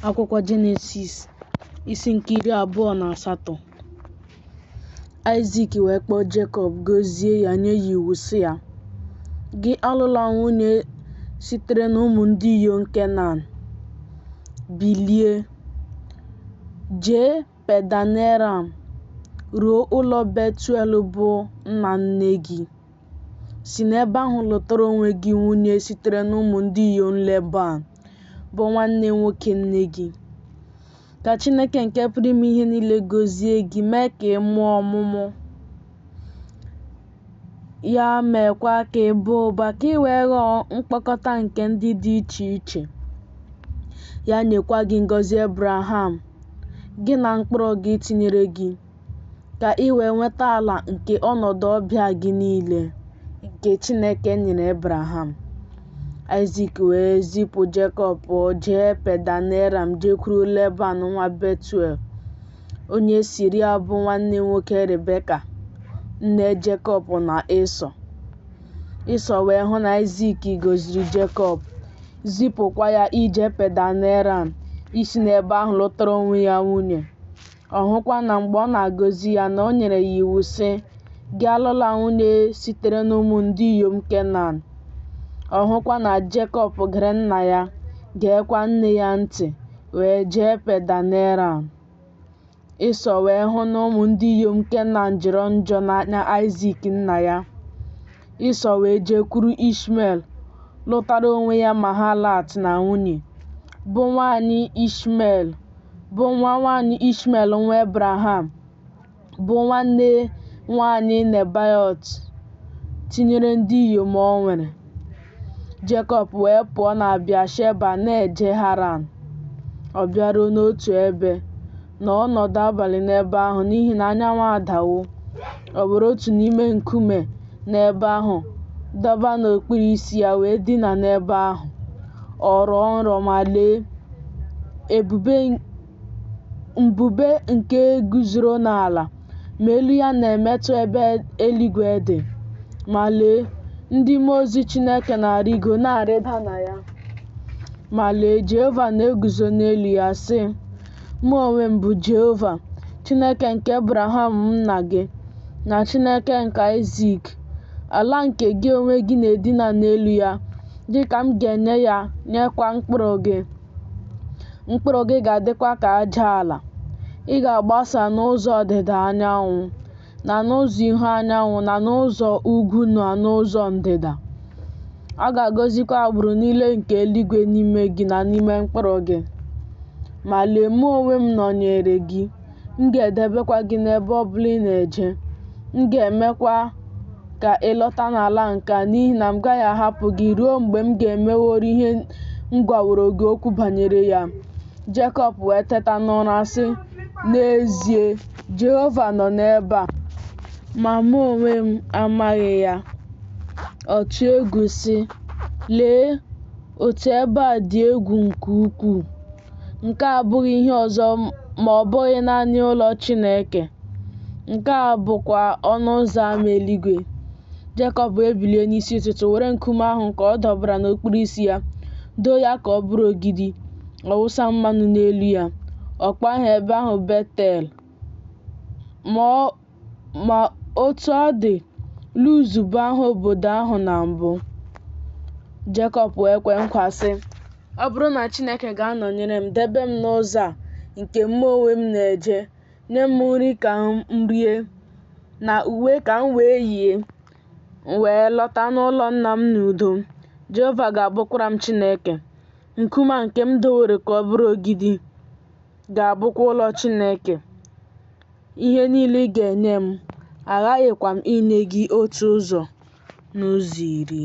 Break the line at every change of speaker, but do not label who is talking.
Akwụkwọ Jenesis isi nke 28. Aịzik wee kpọọ Jekọb gọzie ya, nye ya iwu sị ya, gị alụla nwunye sitere n'ụmụ ndị inyom Kenan. Bilie, jee Pedaneram, ruo ụlọ Betuel bụ nna nne gị. Si n'ebe ahụ lụtara onwe gị nwunye sitere n'ụmụ ndị inyom Leban, bụ nwanne nwoke nne gị. Ka Chineke nke pụrụ ime ihe niile gọzie gị, mee ka ị mụọ ọmụmụ ya, meekwa ka ị baa ụba, ka ị wee ghọọ mkpokọta nke ndị dị iche iche. Ya nyekwa gị ngọzi Abraham, gị na mkpụrụ gị tinyere gị, ka ị wee nweta ala nke ọnọdụ ọbịa gị niile, nke Chineke nyere Abraham. Aịzik wee zipụ Jekọb jee Pedaneram, jekwuru Leban nwa Betuel, onye Siria, bụ nwanne nwoke Rebeka, nne Jekọb na Ịsọ. Ịsọ wee hụ na Aịzik gọziri Jekọb, zipụkwa ya ije Pedaneram, isi n'ebe ahụ lụtara onwe ya nwunye. Ọ hụkwa na mgbe ọ na-agọzi ya, na o nyere ya iwu sị, gị alụla nwunye sitere n'ụmụ ndị inyom Kenan. Ọ hụkwa na Jekọb gere nna ya, geekwa nne ya ntị, wee jee Pedaneram. Ịsọ wee hụ na ụmụ ndị inyom Kenan jọrọ njọ n'anya Aịzik nna ya. Ịsọ wee jekwuru Ishmel, lụtara onwe ya Mahalat na nwunye, bụ nwaanyị Ishmel, bụ nwa nwaanyị Ishmel nwa Abraham, bụ nwanne nwaanyị Nebaiot, tinyere ndị inyom o nwere. Jekọb wee pụọ na Bịasheba na-eje Haran. Ọ bịaruo n'otu ebe, na ọnọdụ abalị n'ebe ahụ, n'ihi na anyanwụ adawo. Ọ were otu n'ime nkume n'ebe ahụ dọba n'okpuru isi ya, wee dina n'ebe ahụ. Ọ rọọ nrọ, ma lee, mbube nke guzoro n'ala, ma elu ya na-emetụ ebe eluigwe dị. Ma lee, ndị mmụọ ozi Chineke na-arịgo na-arịda na ya. Ma lee, Jehova na-eguzo n'elu ya, sị, mụ onwe m bụ Jehova, Chineke nke Abraham nna gị, na Chineke nke Aịzik. Ala nke gị onwe gị na-edina n'elu ya, dị ka m ga-enye ya nyekwa mkpụrụ gị. Mkpụrụ gị ga-adịkwa ka aja ala. Ị ga-agbasa n'ụzọ ọdịda anyanwụ, na n'ụzọ ihu anyanwụ, na n'ụzọ ugwu, na n'ụzọ ndịda. A ga-agọzikwa agbụrụ niile nke eluigwe n'ime gị na n'ime mkpụrụ gị. Ma lee, mụ onwe m nọnyeere gị. M ga-edebekwa gị n'ebe ọ bụla ị na-eje. M ga-emekwa ka ị lọta n'ala nke a, n'ihi na m gaghị ahapụ gị ruo mgbe m ga-emeworo ihe m gwaworo gị okwu banyere ya. Jekọb wee teta n'ụra sị, n'ezie, Jehova nọ n'ebe a, ma mụ onwe m amaghị ya. Ọ tụọ egwu sị, lee, otu ebe a dị egwu nke ukwuu. Nke a abụghị ihe ọzọ ma ọ bụghị naanị ụlọ Chineke. Nke a bụkwa ọnụ ụzọ ama eluigwe. Jekọb ebilie n'isi ụtụtụ, were nkume ahụ nke ọ dọbara n'okpuru isi ya, doo ya ka ọ bụrụ ogidi. Ọ wụsa mmanụ n'elu ya. Ọ kpọọ aha ebe ahụ Betel. Ma otu ọ dị, Luz bụ aha obodo ahụ na mbụ. Jekọb wee kwee nkwa sị, ọ bụrụ na Chineke ga-anọnyere m, debe m n'ụzọ a nke mụ onwe m na-eje, nye m nri ka m rie, na uwe ka m wee yie, m wee lọta n'ụlọ nna m n'udo, Jehova ga-abụkwara m Chineke. Nkume nke m dowere ka ọ bụrụ ogidi ga-abụkwa ụlọ Chineke. Ihe niile ị ga-enye m, aghaghịkwa m inye gị otu ụzọ n'ụzọ iri.